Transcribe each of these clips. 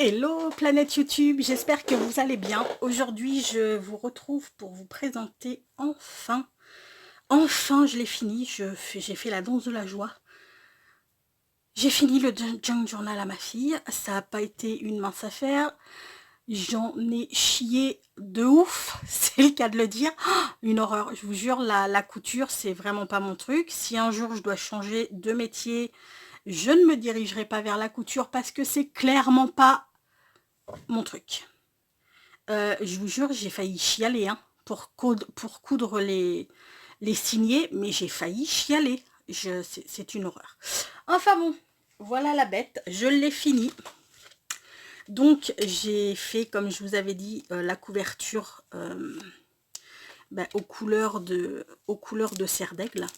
Hello planète YouTube, j'espère que vous allez bien. Aujourd'hui, je vous retrouve pour vous présenter enfin je l'ai fini, j'ai fait la danse de la joie. J'ai fini le junk journal à ma fille, ça n'a pas été une mince affaire. J'en ai chié de ouf, c'est le cas de le dire. Une horreur, je vous jure, la couture, c'est vraiment pas mon truc. Si un jour je dois changer de métier, je ne me dirigerai pas vers la couture parce que c'est clairement pas mon truc. Je vous jure, j'ai failli chialer hein, pour coudre les signets, mais j'ai failli chialer. C'est une horreur. Enfin bon, voilà la bête, je l'ai fini. Donc j'ai fait, comme je vous avais dit, la couverture aux couleurs de Serre d'Aigle.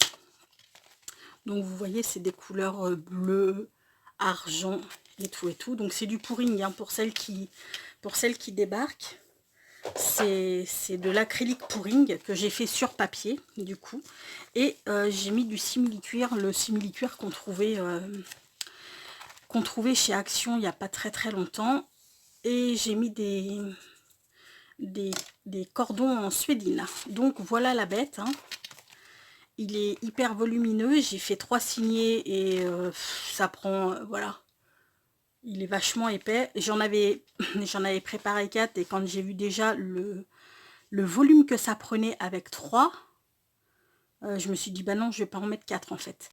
Donc vous voyez, c'est des couleurs bleu, argent et tout. Donc c'est du pouring hein, pour celles qui débarquent. C'est de l'acrylique pouring que j'ai fait sur papier du coup. Et j'ai mis du simili-cuir, le simili-cuir qu'on trouvait chez Action il n'y a pas très longtemps. Et j'ai mis des cordons en suédine. Donc voilà la bête. Hein. Il est hyper volumineux. J'ai fait 3 signets et ça prend... voilà. Il est vachement épais. J'en avais préparé 4 et quand j'ai vu déjà le volume que ça prenait avec 3, je me suis dit bah non, je vais pas en mettre 4 en fait.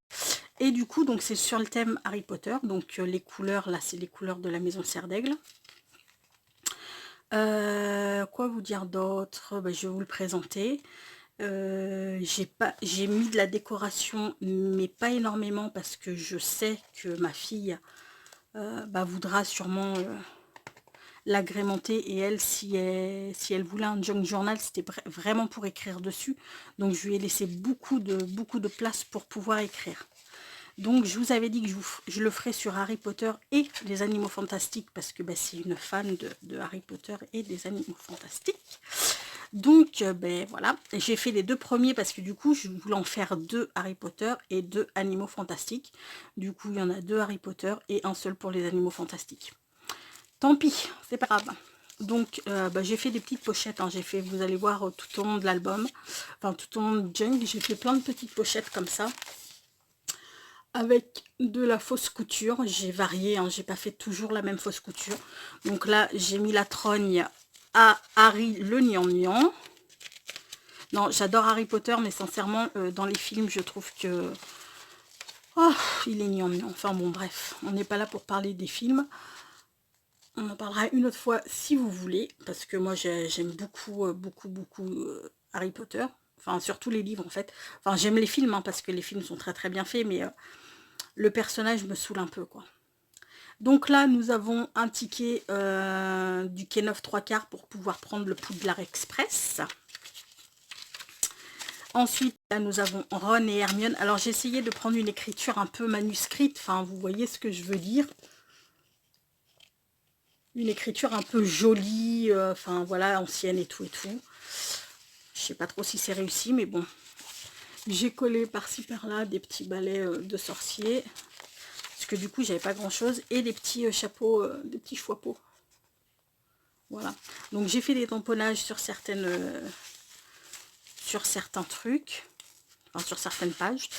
Et du coup, donc c'est sur le thème Harry Potter. Donc les couleurs, là, c'est les couleurs de la maison Serre d'Aigle. Quoi vous dire d'autre? Je vais vous le présenter. J'ai mis de la décoration, mais pas énormément parce que je sais que ma fille voudra sûrement l'agrémenter, et elle, si elle voulait un junk journal, c'était vraiment pour écrire dessus. Donc je lui ai laissé beaucoup de place pour pouvoir écrire. Donc je vous avais dit que je le ferai sur Harry Potter et les animaux fantastiques, parce que c'est une fan de Harry Potter et des animaux fantastiques. Donc voilà, j'ai fait les 2 premiers parce que du coup je voulais en faire 2 Harry Potter et 2 animaux fantastiques. Du coup il y en a 2 Harry Potter et un seul pour les animaux fantastiques. Tant pis, c'est pas grave. Donc j'ai fait des petites pochettes, hein. J'ai fait, vous allez voir tout au long de l'album, enfin tout au long de Junk, j'ai fait plein de petites pochettes comme ça, avec de la fausse couture. J'ai varié, hein. J'ai pas fait toujours la même fausse couture. Donc là j'ai mis la trogne à Harry le gnangnan. Non, j'adore Harry Potter, mais sincèrement dans les films je trouve que il est gnangnan. Enfin bon bref, on n'est pas là pour parler des films. On en parlera une autre fois si vous voulez, parce que moi j'aime beaucoup Harry Potter, enfin surtout les livres en fait. Enfin j'aime les films hein, parce que les films sont très bien faits, mais le personnage me saoule un peu quoi. Donc là nous avons un ticket du quai 9 3/4 pour pouvoir prendre le Poudlard Express. Ensuite là nous avons Ron et Hermione. Alors j'ai essayé de prendre une écriture un peu manuscrite, enfin vous voyez ce que je veux dire. Une écriture un peu jolie, enfin voilà, ancienne et tout. Je sais pas trop si c'est réussi, mais bon. J'ai collé par-ci par-là des petits balais de sorcier, parce que du coup j'avais pas grand chose, et des petits chapeaux, des petits chapeaux. Voilà. Donc j'ai fait des tamponnages sur certains trucs, enfin sur certaines pages.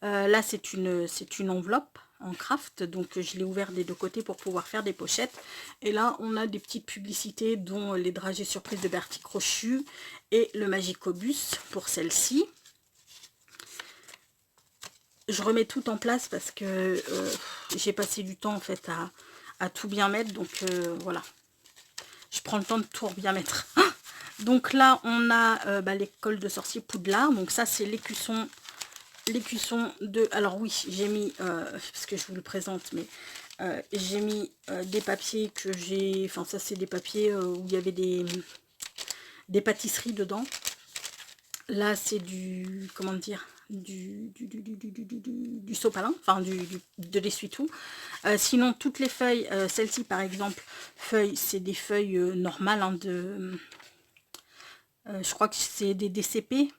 Là c'est une enveloppe en craft, donc je l'ai ouvert des 2 côtés pour pouvoir faire des pochettes. Et là on a des petites publicités, dont les dragées surprises de Bertie Crochu et le Magicobus pour celle-ci. Je remets tout en place parce que j'ai passé du temps en fait à tout bien mettre, donc voilà, je prends le temps de tout bien mettre. Donc là on a l'école de sorcier Poudlard, donc ça c'est l'écusson de... Alors oui, j'ai mis, parce que je vous le présente, mais j'ai mis des papiers que j'ai... Enfin ça c'est des papiers où il y avait des pâtisseries dedans. Là c'est du... Comment dire, du sopalin, enfin de l'essuie-tout. Sinon toutes les feuilles, celle-ci par exemple, feuilles, c'est des feuilles normales hein, je crois que c'est des DCP.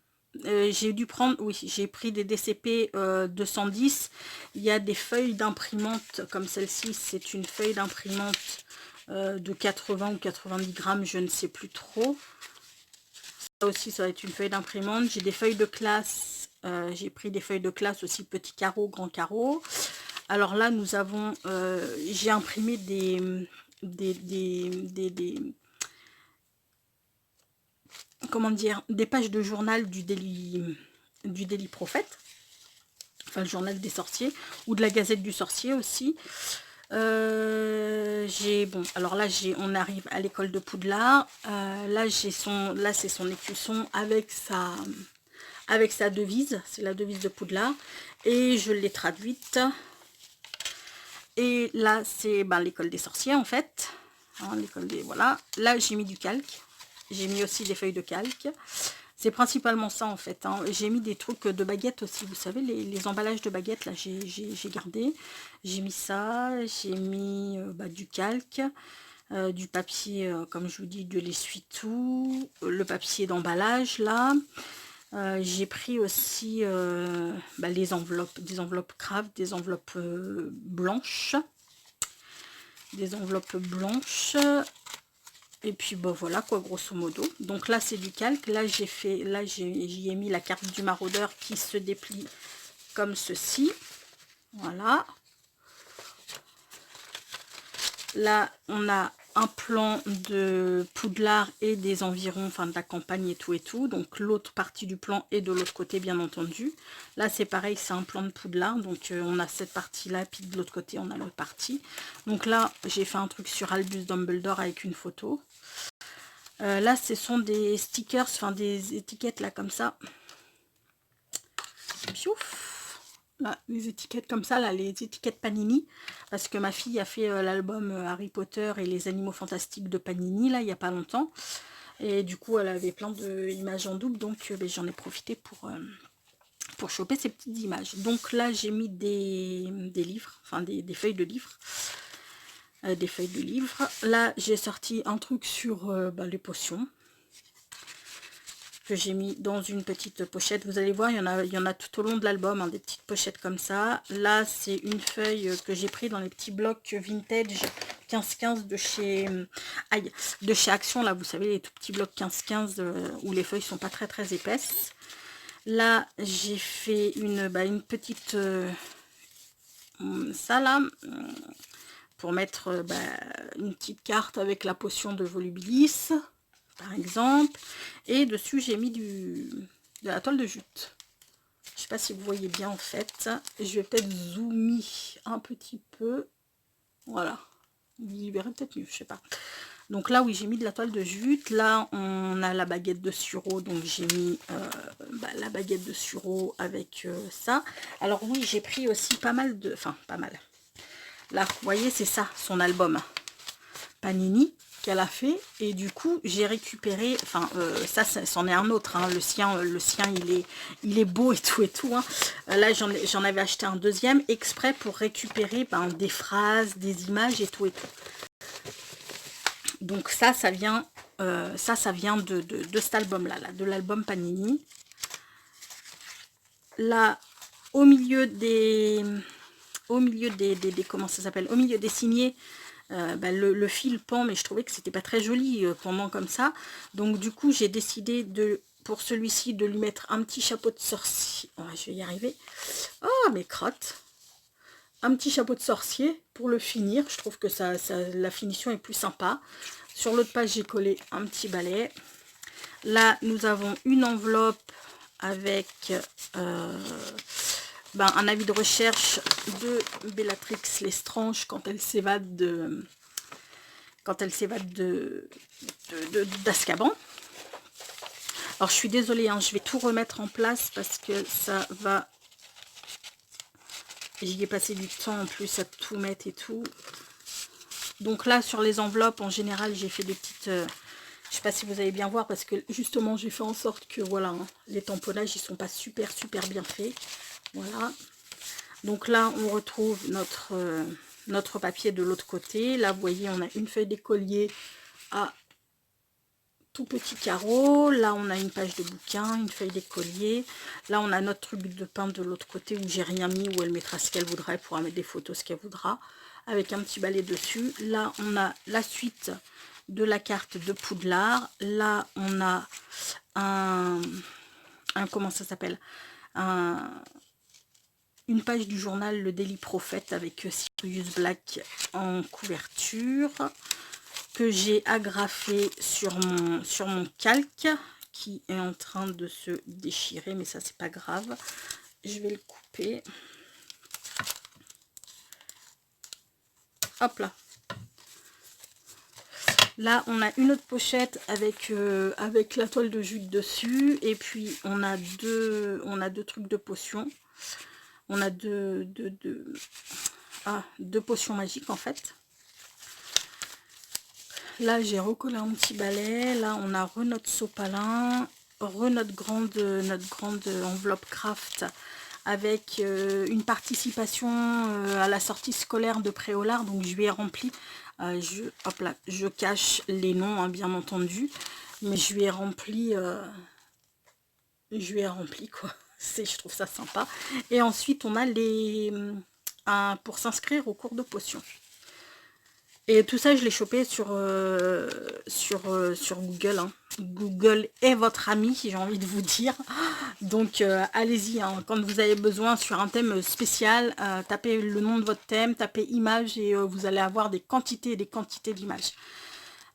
J'ai dû prendre, oui, j'ai pris des DCP 210. Il y a des feuilles d'imprimante comme celle-ci, c'est une feuille d'imprimante de 80 ou 90 grammes, je ne sais plus trop. Ça aussi, ça va être une feuille d'imprimante. J'ai des feuilles de classe. J'ai pris des feuilles de classe aussi, petits carreaux, grands carreaux. Alors là, nous avons... j'ai imprimé comment dire, des pages de journal du Daily Prophet. Enfin, le journal des sorciers. Ou de la Gazette du Sorcier aussi. Bon, alors là on arrive à l'école de Poudlard. Là c'est son écusson avec sa devise, c'est la devise de Poudlard, et je l'ai traduite. Et là c'est l'école des sorciers en fait, hein, voilà. Là j'ai mis du calque, j'ai mis aussi des feuilles de calque. C'est principalement ça en fait, hein. J'ai mis des trucs de baguettes aussi, vous savez, les emballages de baguettes, là j'ai gardé. J'ai mis ça, j'ai mis du calque, du papier, comme je vous dis, de l'essuie-tout, le papier d'emballage là. J'ai pris aussi les enveloppes, des enveloppes craft, des enveloppes blanches. Des enveloppes blanches. Et puis voilà quoi, grosso modo. Donc là c'est du calque. Là j'y ai mis la carte du maraudeur qui se déplie comme ceci. Voilà. Là on a un plan de Poudlard et des environs, enfin de la campagne et tout. Donc l'autre partie du plan est de l'autre côté bien entendu. Là c'est pareil, c'est un plan de Poudlard. Donc on a cette partie là, puis de l'autre côté on a l'autre partie. Donc là j'ai fait un truc sur Albus Dumbledore avec une photo. Là ce sont des stickers, enfin des étiquettes là comme ça. Piouf. Là, les étiquettes comme ça, là, les étiquettes Panini, parce que ma fille a fait l'album Harry Potter et les animaux fantastiques de Panini, là, il n'y a pas longtemps, et du coup, elle avait plein d'images en double, donc j'en ai profité pour choper ces petites images. Donc là, j'ai mis des livres, enfin des feuilles de livres, Là, j'ai sorti un truc sur les potions, que j'ai mis dans une petite pochette. Vous allez voir, il y en a tout au long de l'album, hein, des petites pochettes comme ça. Là, c'est une feuille que j'ai pris dans les petits blocs vintage 15-15 de chez Action. Là, vous savez, les tout petits blocs 15-15 où les feuilles sont pas très épaisses. Là, j'ai fait une petite... ça là... pour mettre une petite carte avec la potion de Volubilis, par exemple, et dessus j'ai mis de la toile de jute. Je sais pas si vous voyez bien en fait, je vais peut-être zoomer un petit peu, voilà, vous y verrez peut-être mieux, je sais pas. Donc là oui, j'ai mis de la toile de jute. Là on a la baguette de sureau, donc j'ai mis la baguette de sureau avec ça. Alors oui, j'ai pris aussi pas mal. Là vous voyez, c'est ça son album Panini qu'elle a fait, et du coup j'ai récupéré, ça c'en est un autre, hein. Le sien il est beau et tout, hein. Là j'en avais acheté un deuxième exprès pour récupérer des phrases, des images et tout. Donc ça vient de cet album là, de l'album Panini. Là au milieu des comment ça s'appelle, au milieu des signés, le fil pend, mais je trouvais que c'était pas très joli pendant comme ça. Donc du coup j'ai décidé pour celui-ci de lui mettre un petit chapeau de sorcier. Oh, je vais y arriver. Oh mes crottes. Un petit chapeau de sorcier pour le finir. Je trouve que la finition est plus sympa. Sur l'autre page j'ai collé un petit balai. Là nous avons une enveloppe avec un avis de recherche de Bellatrix Lestrange quand elle s'évade d'Azkaban. Alors je suis désolée, hein, je vais tout remettre en place parce que ça va... J'y ai passé du temps en plus à tout mettre et tout. Donc là sur les enveloppes en général j'ai fait des petites... je sais pas si vous allez bien voir parce que justement j'ai fait en sorte que voilà, hein, les tamponnages ils sont pas super bien faits. Voilà. Donc là on retrouve notre papier de l'autre côté. Là vous voyez on a une feuille d'écolier à tout petit carreau. Là on a une page de bouquin, une feuille d'écolier. Là on a notre truc de pain de l'autre côté où j'ai rien mis, où elle mettra ce qu'elle voudra, elle pourra mettre des photos, ce qu'elle voudra. avec un petit balai dessus. Là, on a la suite de la carte de Poudlard. Là, on a comment ça s'appelle, une page du journal Le Daily Prophet avec Sirius Black en couverture que j'ai agrafé sur mon calque qui est en train de se déchirer, mais ça c'est pas grave, je vais le couper. Hop là. Là, on a une autre pochette avec la toile de jute dessus. Et puis, on a deux trucs de potions. On a deux potions magiques, en fait. Là, j'ai recollé un petit balai. Là, on a notre sopalin, notre grande enveloppe craft avec une participation à la sortie scolaire de Préolard. Donc, je lui ai rempli. Hop là, je cache les noms, hein, bien entendu, mais je lui ai rempli quoi. Je trouve ça sympa. Et ensuite, on a pour s'inscrire au cours de potions. Et tout ça, je l'ai chopé sur Google. Hein. Google est votre ami, j'ai envie de vous dire. Donc, allez-y. Hein. Quand vous avez besoin sur un thème spécial, tapez le nom de votre thème, tapez image et vous allez avoir des quantités et des quantités d'images.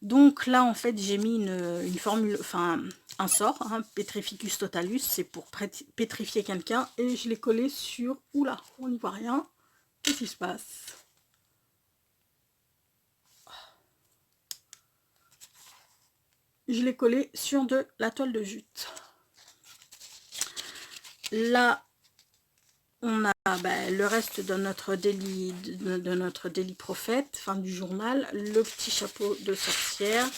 Donc là, en fait, j'ai mis une formule, enfin, un sort, hein, Petrificus Totalus. C'est pour pétrifier quelqu'un. Et je l'ai collé sur... Oula, on n'y voit rien. Qu'est-ce qui se passe ? Je l'ai collé sur de la toile de jute. Là, on a le reste de notre Daily Prophet, fin du journal, le petit chapeau de sorcière,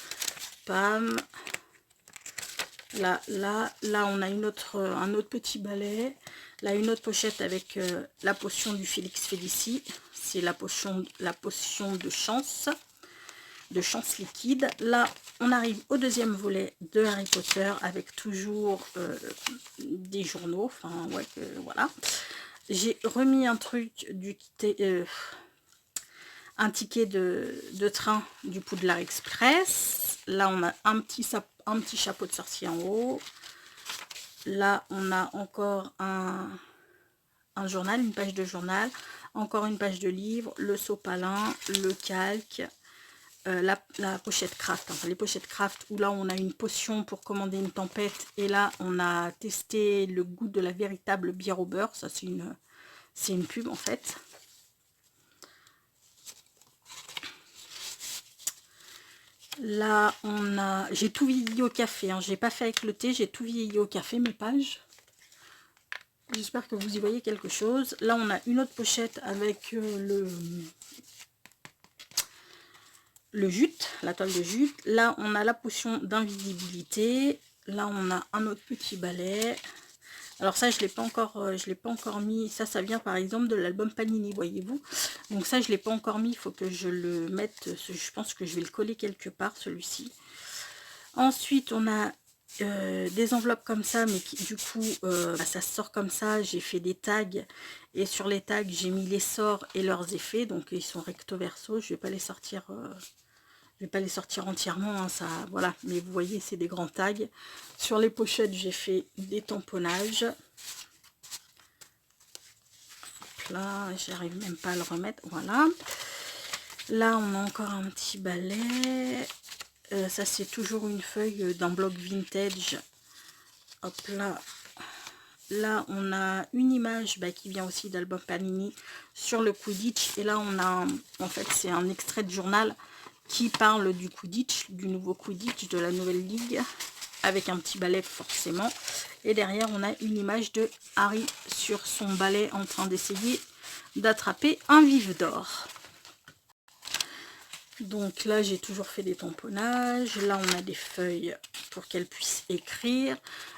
pam. Là, on a un autre petit balai. Là, une autre pochette avec la potion du Félix Félicie. C'est la potion de chance. De chance liquide. Là, on arrive au deuxième volet de Harry Potter avec toujours des journaux. Enfin, ouais, voilà. J'ai remis un truc un ticket de train du Poudlard Express. Là, on a un petit chapeau de sorcier en haut. Là, on a encore un journal, une page de journal. Encore une page de livre, le sopalin, le calque. La pochette craft, enfin les pochettes craft où là on a une potion pour commander une tempête et là on a testé le goût de la véritable bière au beurre. Ça c'est une pub en fait. Là j'ai tout vieilli au café, hein. J'ai pas fait avec le thé, j'ai tout vieilli au café mes pages. J'espère que vous y voyez quelque chose. Là on a une autre pochette avec le jute, la toile de jute. Là, on a la potion d'invisibilité. Là, on a un autre petit balai. Alors ça, je l'ai pas encore mis. Ça vient par exemple de l'album Panini, voyez-vous. Donc ça, je l'ai pas encore mis. Il faut que je le mette. Je pense que je vais le coller quelque part, celui-ci. Ensuite, on a des enveloppes comme ça, mais qui, du coup, ça sort comme ça. J'ai fait des tags. Et sur les tags, j'ai mis les sorts et leurs effets. Donc, ils sont recto verso. Je vais pas les sortir... je vais pas les sortir entièrement, hein, ça, voilà. Mais vous voyez, c'est des grands tags. Sur les pochettes, j'ai fait des tamponnages. Hop là, j'arrive même pas à le remettre. Voilà. Là, on a encore un petit balai. Ça, c'est toujours une feuille d'un bloc vintage. Hop là. Là, on a une image qui vient aussi d'album Panini sur le Quidditch. Et là, on a, en fait, c'est un extrait de journal qui parle du Quidditch, du nouveau Quidditch, de la nouvelle ligue, avec un petit balai forcément. Et derrière, on a une image de Harry sur son balai en train d'essayer d'attraper un vif d'or. Donc là, j'ai toujours fait des tamponnages. Là, on a des feuilles pour qu'elle puisse écrire.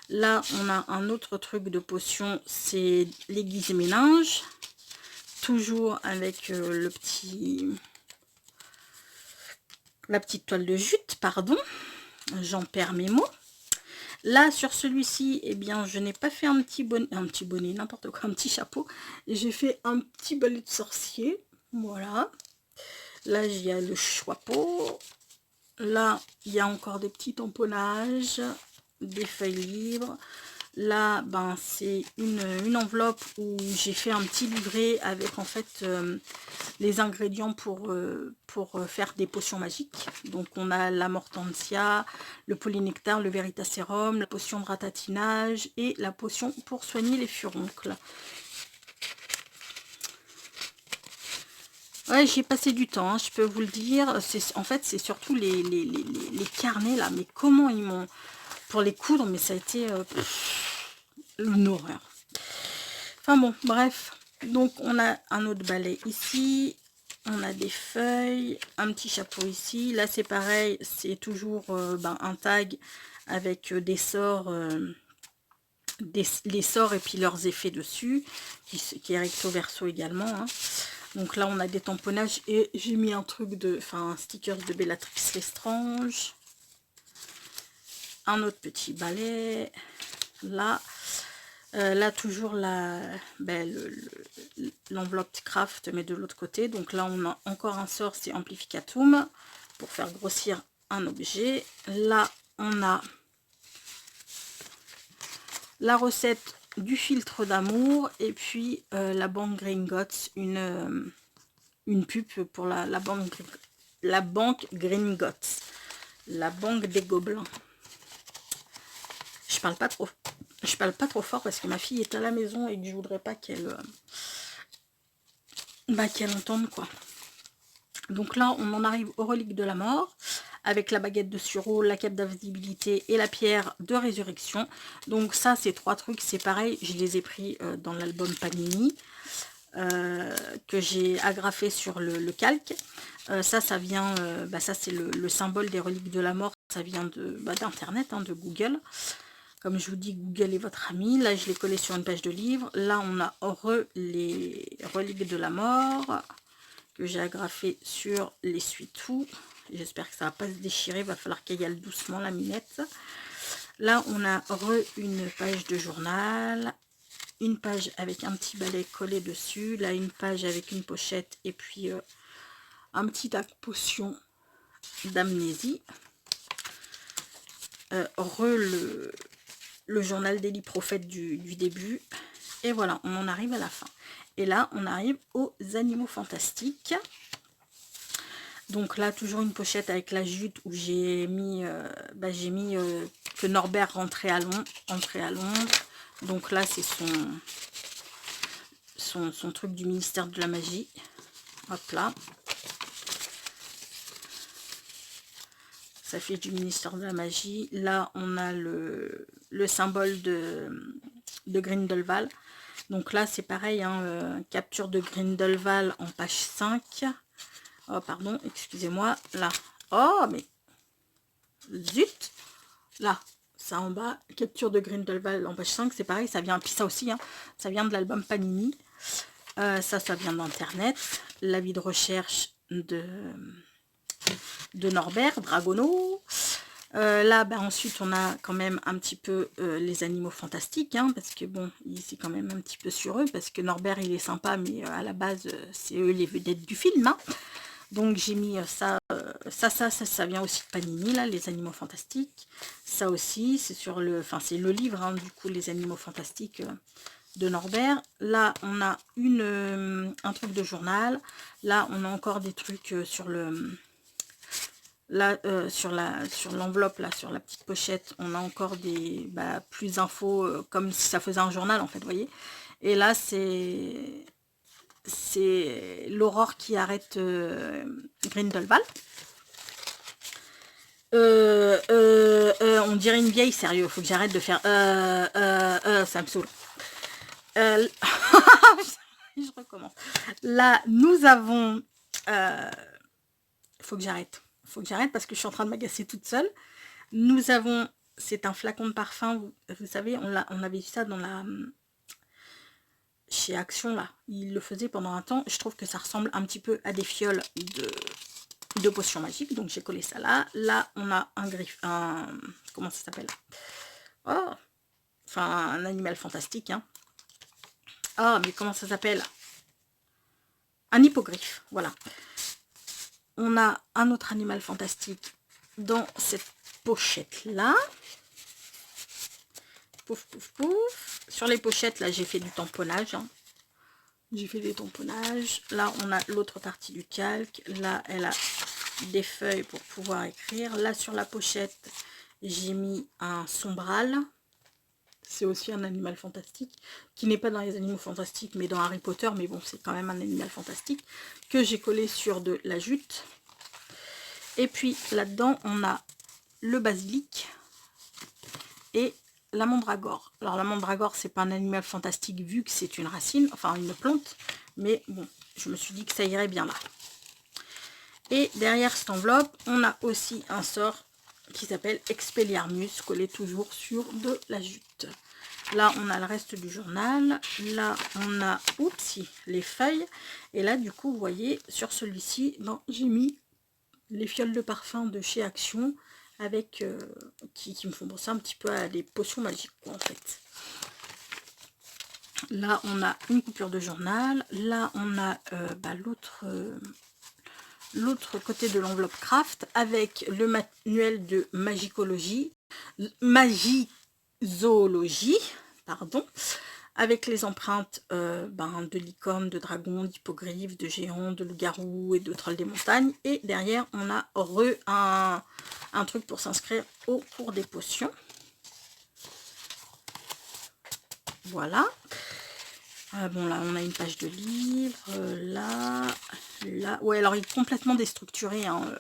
Là, on a un autre truc de potion, c'est l'aiguise méninge. Toujours avec la petite toile de jute, pardon. J'en perds mes mots. Là, sur celui-ci, eh bien, je n'ai pas fait un petit bonnet, n'importe quoi, un petit chapeau. J'ai fait un petit balai de sorcier. Voilà. Là, il y a le chapeau. Là, il y a encore des petits tamponnages, des feuilles libres. Là, ben, c'est une enveloppe où j'ai fait un petit livret avec en fait les ingrédients pour faire des potions magiques. Donc, on a la mortensia, le polynectar, le veritaserum, la potion de ratatinage et la potion pour soigner les furoncles. Ouais, j'ai passé du temps, hein, je peux vous le dire. En fait, c'est surtout les carnets là. Mais comment ils m'ont... Pour les coudre, mais ça a été une horreur. Enfin bon, bref. Donc, on a un autre balai ici. On a des feuilles, un petit chapeau ici. Là, c'est pareil, c'est toujours un tag avec des sorts... les sorts et puis leurs effets dessus, qui est recto verso également, hein. Donc là on a des tamponnages et j'ai mis un truc de, un sticker de Bellatrix Lestrange, un autre petit balai, là, là toujours l'enveloppe craft mais de l'autre côté. Donc là on a encore un sort, c'est Amplificatum pour faire grossir un objet. Là on a la recette du filtre d'amour et puis la banque Gringotts, une pub pour la banque Gringotts, la banque des gobelins. Je parle pas trop fort parce que ma fille est à la maison et que je voudrais pas qu'elle qu'elle entende quoi. Donc là on en arrive aux reliques de la mort, avec la baguette de sureau, la cape d'invisibilité et la pierre de résurrection. Donc ça, ces trois trucs, c'est pareil, je les ai pris dans l'album Panini, que j'ai agrafé sur le calque. Ça vient, ça c'est le symbole des reliques de la mort, ça vient d'internet, hein, de Google. Comme je vous dis, Google est votre ami. Là, je l'ai collé sur une page de livre. Là, on a les reliques de la mort, que j'ai agrafé sur l'essuie-tout. J'espère que ça va pas se déchirer, il va falloir qu'elle y aille doucement la minette. Là on a une page de journal, une page avec un petit balai collé dessus, là une page avec une pochette et puis un petit tas de potions d'amnésie. Le journal d'Élie Prophète du début. Et voilà, on en arrive à la fin. Et là on arrive aux animaux fantastiques. Donc là, toujours une pochette avec la jute où j'ai mis, que Norbert rentrait à Londres. Donc là, c'est son truc du ministère de la magie. Hop là. Ça fait du ministère de la magie. Là, on a le symbole de Grindelwald. Donc là, c'est pareil, hein, capture de Grindelwald en page 5. Oh, pardon, excusez-moi. Là. Oh, mais... Zut. Là, ça en bas. Capture de Grindelwald en page 5. C'est pareil, ça vient... Puis ça aussi, hein, ça vient de l'album Panini. Ça vient d'Internet. L'avis de recherche de Norbert, Dragono. Là, ensuite, on a quand même un petit peu les animaux fantastiques, hein, parce que bon, c'est quand même un petit peu sur eux, parce que Norbert, il est sympa, mais à la base, c'est eux les vedettes du film, hein. Donc j'ai mis ça vient aussi de Panini, là, les animaux fantastiques. Ça aussi, c'est sur le, c'est le livre, hein, du coup, les animaux fantastiques de Norbert. Là, on a un truc de journal. Là, on a encore des trucs sur le... Là, sur l'enveloppe, là, sur la petite pochette, on a encore des plus d'infos, comme si ça faisait un journal, en fait, vous voyez. Et là, c'est l'aurore qui arrête Grindelwald. On dirait une vieille, sérieux, faut que j'arrête de faire ça me saoule. Je recommence. Là, nous avons... faut que j'arrête parce que je suis en train de m'agacer toute seule. Nous avons... C'est un flacon de parfum, vous savez, on avait vu ça dans la... Chez Action, là. Il le faisait pendant un temps. Je trouve que ça ressemble un petit peu à des fioles de potions magiques. Donc, j'ai collé ça là. Là, on a comment ça s'appelle? Oh, enfin, un animal fantastique, hein. Ah, mais comment ça s'appelle? Un hippogriffe, voilà. on a un autre animal fantastique dans cette pochette-là. Pouf, pouf, pouf. Sur les pochettes, là, j'ai fait du tamponnage. Hein. J'ai fait des tamponnages. Là, on a l'autre partie du calque. Là, elle a des feuilles pour pouvoir écrire. Là, sur la pochette, j'ai mis un sombral. C'est aussi un animal fantastique, qui n'est pas dans les animaux fantastiques, mais dans Harry Potter. Mais bon, c'est quand même un animal fantastique, que j'ai collé sur de la jute. Et puis, là-dedans, on a le basilic et la mandragore. Alors, la mandragore, c'est pas un animal fantastique, vu que c'est une racine, enfin une plante. Mais bon, je me suis dit que ça irait bien là. Et derrière cette enveloppe, on a aussi un sort qui s'appelle Expelliarmus, collé toujours sur de la jute. Là, on a le reste du journal. Là, on a, oupsie, les feuilles. Et là, du coup, vous voyez, sur celui-ci, j'ai mis les fioles de parfum de chez Action, avec qui me font penser un petit peu à des potions magiques, quoi, en fait. Là, on a une coupure de journal. Là, on a l'autre côté de l'enveloppe craft avec le manuel de zoologie, pardon, avec les empreintes de licorne, de dragon, d'hippogriffe, de géant, de loup-garou et de troll des montagnes. Et derrière, on a un truc pour s'inscrire au cours des potions. Voilà. Bon, là, on a une page de livre. Là. Ouais, alors, il est complètement déstructuré. Hein.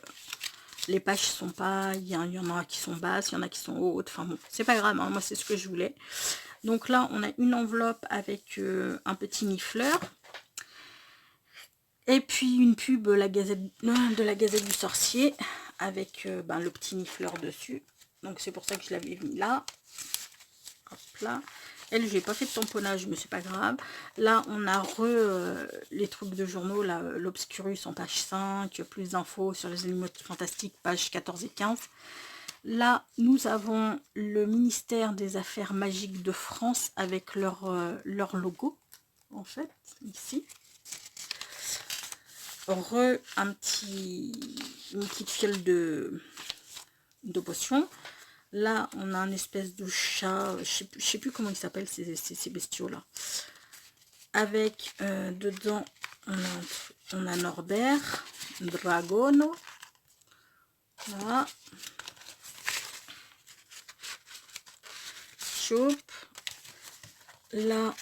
Les pages sont pas... Il y en a qui sont basses, il y en a qui sont hautes. Enfin bon, c'est pas grave. Hein. Moi, c'est ce que je voulais. Donc là, on a une enveloppe avec un petit nifleur. Et puis une pub de la Gazette du Sorcier avec le petit nifleur dessus. Donc c'est pour ça que je l'avais mis là. Hop là. Elle, je n'ai pas fait de tamponnage, mais c'est pas grave. Là, on a les trucs de journaux, l'Obscurus en page 5, plus d'infos sur les animaux fantastiques, pages 14 et 15. Là, nous avons le ministère des Affaires magiques de France avec leur logo, en fait, ici. Une petite fiole de potions. Là, on a un espèce de chat, je sais plus comment ils s'appellent ces bestiaux-là. Avec, dedans, on a Norbert, Dragono. Voilà. Choupe. Là,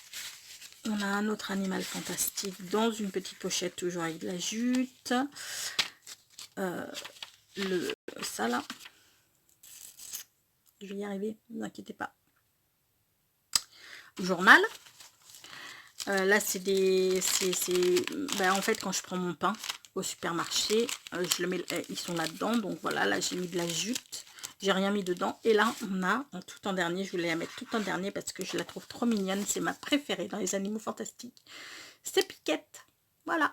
on a un autre animal fantastique dans une petite pochette, toujours avec de la jute. Ça là. Je vais y arriver, ne vous inquiétez pas. Journal. Là, c'est des... en fait, quand je prends mon pain au supermarché, je le mets, ils sont là-dedans. Donc voilà, là, j'ai mis de la jute. J'ai rien mis dedans. Et là, on a, tout en dernier, je voulais la mettre tout en dernier parce que je la trouve trop mignonne. C'est ma préférée dans les animaux fantastiques. C'est Piquette. Voilà.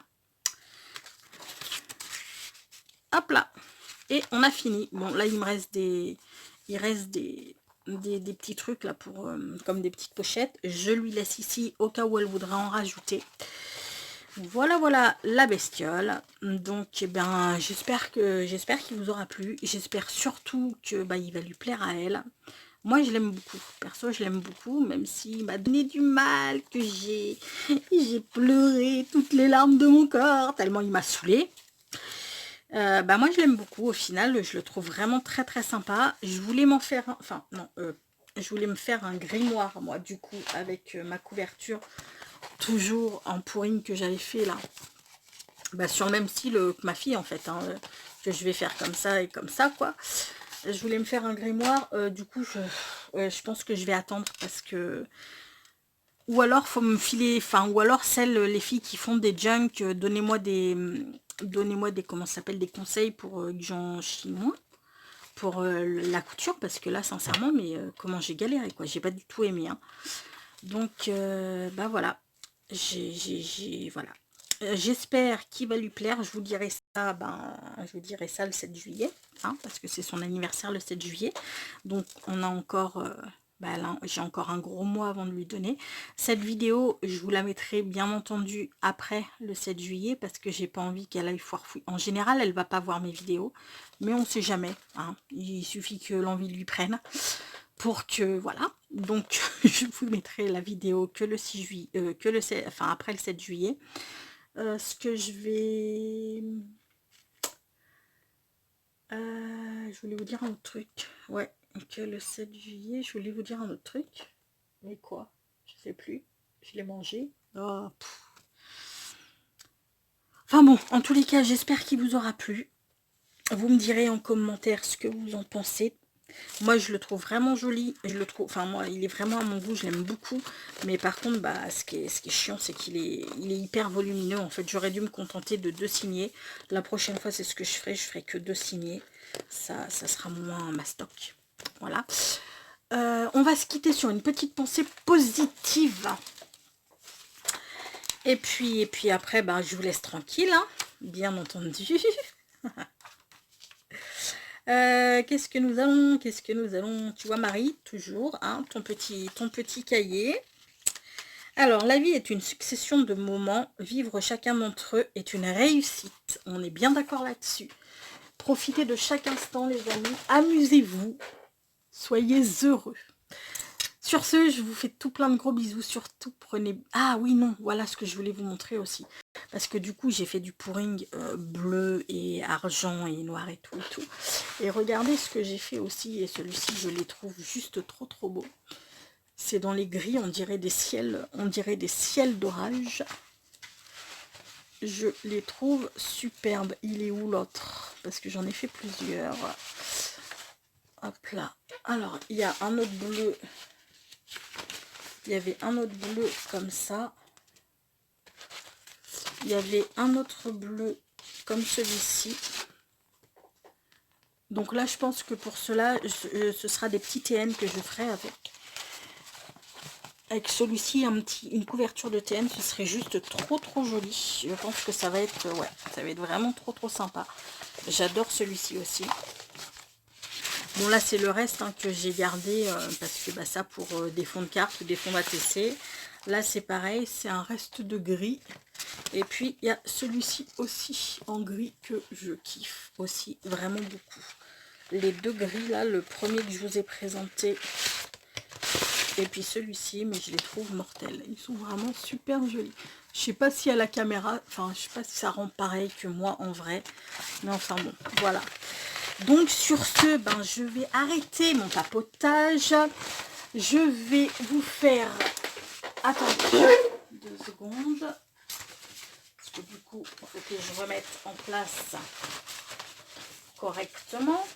Hop là. Et on a fini. Bon, là, il me reste des... Il reste des petits trucs là pour comme des petites pochettes. Je lui laisse ici au cas où elle voudrait en rajouter. Voilà la bestiole. Donc j'espère qu'il vous aura plu. J'espère surtout que il va lui plaire à elle. Moi je l'aime beaucoup. Perso je l'aime beaucoup, même s'il m'a donné du mal, que j'ai pleuré toutes les larmes de mon corps tellement il m'a saoulée. Moi je l'aime beaucoup. Au final je le trouve vraiment très très sympa. Je voulais m'en faire je voulais me faire un grimoire moi du coup avec ma couverture toujours en pourrine que j'avais fait là, sur le même style que ma fille en fait, hein, que je vais faire comme ça et comme ça quoi. Je voulais me faire un grimoire, du coup je pense que je vais attendre parce que, ou alors faut me filer, ou alors les filles qui font des junk, donnez-moi des comment ça s'appelle, des conseils pour que j'en chie moins pour la couture, parce que là sincèrement mais comment j'ai galéré quoi, j'ai pas du tout aimé hein. Donc voilà, voilà. J'espère qu'il va lui plaire. Je vous dirai ça, le 7 juillet, hein, parce que c'est son anniversaire le 7 juillet. Donc on a encore bah là, j'ai encore un gros mois avant de lui donner. Cette vidéo, je vous la mettrai bien entendu après le 7 juillet parce que j'ai pas envie qu'elle aille foire-fouille. En général, elle va pas voir mes vidéos, mais on sait jamais. Hein. Il suffit que l'envie lui prenne pour que, voilà. Donc, je vous mettrai la vidéo que le 6 juillet, enfin après le 7 juillet. Ce que je vais... je voulais vous dire un autre truc. Ouais, que le 7 juillet, je voulais vous dire un autre truc. Mais quoi? Je sais plus. Je l'ai mangé. Oh, enfin bon, en tous les cas, j'espère qu'il vous aura plu. Vous me direz en commentaire ce que vous en pensez. Moi, je le trouve vraiment joli. Je le trouve, enfin moi, il est vraiment à mon goût. Je l'aime beaucoup. Mais par contre, bah, ce qui est chiant, c'est qu'il est hyper volumineux. En fait, j'aurais dû me contenter de 2 signets. La prochaine fois, c'est ce que je ferai. Je ferai que 2 signets. Ça sera moins ma stock. Voilà. On va se quitter sur une petite pensée positive. Et puis après, bah, je vous laisse tranquille, hein, bien entendu. Qu'est-ce que nous allons, tu vois Marie, toujours, hein, ton petit cahier. Alors, la vie est une succession de moments, vivre chacun d'entre eux est une réussite. On est bien d'accord là-dessus. Profitez de chaque instant, les amis, amusez-vous, soyez heureux. Sur ce, je vous fais tout plein de gros bisous. Surtout, prenez... Ah oui, non, voilà ce que je voulais vous montrer aussi. Parce que du coup, j'ai fait du pouring bleu et argent et noir et tout et tout. Et regardez ce que j'ai fait aussi. Et celui-ci, je les trouve juste trop beau. C'est dans les gris, on dirait des ciels d'orage. Je les trouve superbes. Il est où l'autre? Parce que j'en ai fait plusieurs. Hop là. Alors, il y a un autre bleu. Il y avait un autre bleu comme ça. Il y avait un autre bleu comme celui-ci. Donc là, je pense que pour cela, ce sera des petits TN que je ferai avec. Avec celui-ci, une couverture de TN, ce serait juste trop joli. Je pense que ça va être, ouais, ça va être vraiment trop sympa. J'adore celui-ci aussi. Bon là c'est le reste hein, que j'ai gardé parce que bah, ça pour des fonds de cartes ou des fonds d'ATC. Là c'est pareil, c'est un reste de gris. Et puis il y a celui-ci aussi en gris que je kiffe aussi vraiment beaucoup. Les deux gris là, le premier que je vous ai présenté et puis celui-ci, mais je les trouve mortels. Ils sont vraiment super jolis. Je sais pas si à la caméra, enfin je sais pas si ça rend pareil que moi en vrai. Mais enfin bon, voilà. Donc sur ce, ben, je vais arrêter mon papotage. Je vais vous faire... Attendez, 2 secondes. Parce que du coup, il faut que je remette en place correctement.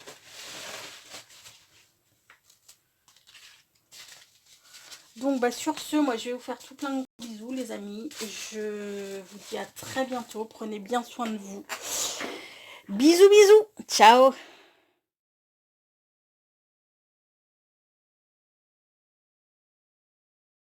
Donc bah, sur ce, moi je vais vous faire tout plein de bisous les amis. Je vous dis à très bientôt. Prenez bien soin de vous. Bisous bisous. Ciao.